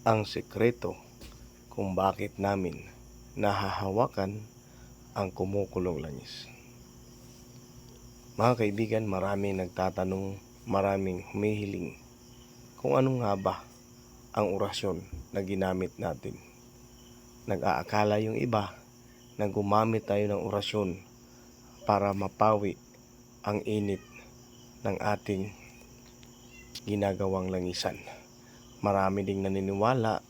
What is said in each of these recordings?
ang sekreto kung bakit namin nahahawakan ang kumukulong langis. Mga kaibigan, maraming nagtatanong, maraming humihiling kung ano nga ba ang orasyon na ginamit natin. Nag-aakala yung iba na gumamit tayo ng orasyon para mapawi ang init ng ating ginagawang langisan. Marami ding naniniwala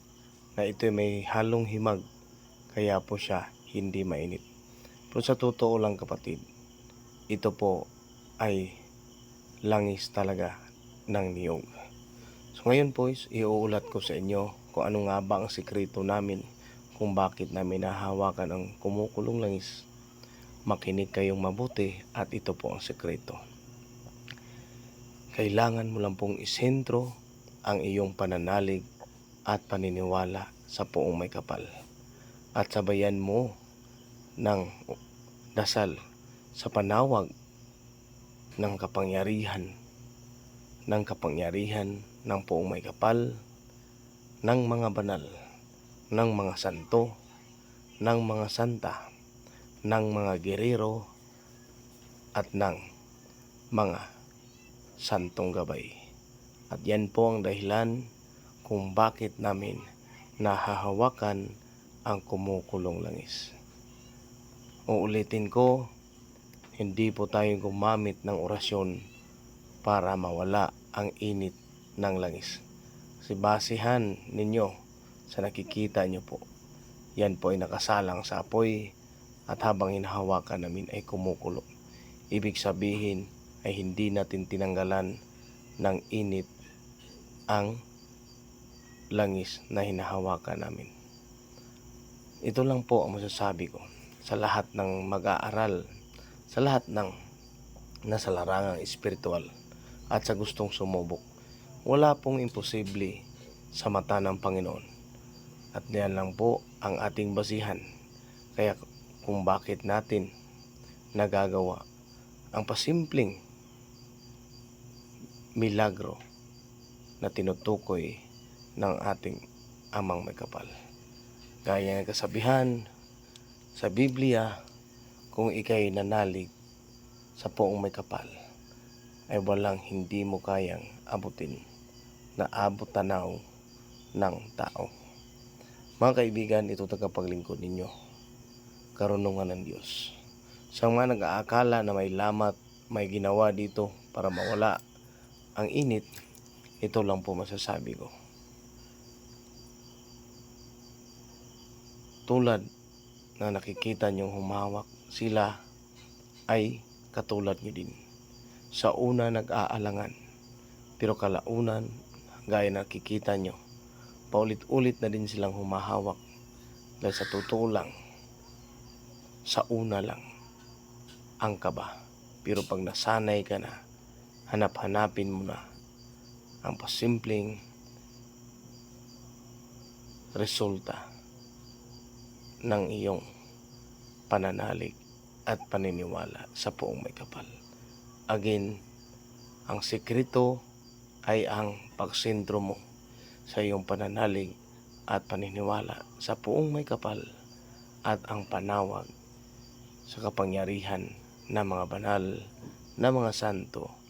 na ito may halong himag, kaya po siya hindi mainit. Pero sa totoo lang kapatid, ito po ay langis talaga ng niyog. So ngayon po iuulat ko sa inyo kung ano nga ba ang sikreto namin kung bakit namin nahahawakan ang kumukulong langis. Makinig kayong mabuti at ito po ang sikreto. Kailangan mo lang pong isentro ang iyong pananalig at paniniwala sa Poong May Kapal. At sabayan mo ng dasal sa panawag ng kapangyarihan ng Poong May Kapal, ng mga banal, ng mga santo, ng mga santa, ng mga gerero, at ng mga santong gabay. At yan po ang dahilan kung bakit namin nahahawakan ang kumukulong langis. Uulitin ko, hindi po tayo gumamit ng orasyon para mawala ang init ng langis. Kasi basihan ninyo sa nakikita nyo po, yan po ay nakasalang sa apoy at habang hinahawakan namin ay kumukulo. Ibig sabihin ay hindi natin tinanggalan ng init ang langis na hinahawakan namin. Ito lang po ang masasabi ko sa lahat ng mag-aaral, sa lahat ng nasa larangang espiritual at sa gustong sumubok. Wala pong imposible sa mata ng Panginoon. At diyan lang po ang ating basihan. Kaya kung bakit natin nagagawa ang pasimpleng milagro na tinutukoy ng ating Amang May Kapal. Gaya ng kasabihan sa Biblia, kung ikay nanalig sa Poong May Kapal, ay walang hindi mo kayang abutin na abot tanaw ng tao. Mga kaibigan, ito tagapaglingkod ninyo, karunungan ng Diyos. Sa mga nag-aakala na may lamat, may ginawa dito para mawala ang init, ito lang po masasabi ko. Tulad na nakikita niyong humawak, sila ay katulad niyo din. Sa una nag-aalangan, pero kalaunan, gaya na nakikita nyo, paulit-ulit na din silang humahawak. Dahil sa totoo lang, sa una lang ang kaba. Pero pag nasanay ka na, hanap-hanapin mo na ang pasimpleng resulta ng iyong pananalig at paniniwala sa Poong May Kapal. Again, ang sekreto ay ang pagsentro mo sa iyong pananalig at paniniwala sa Poong May Kapal at ang panawag sa kapangyarihan ng mga banal na mga santo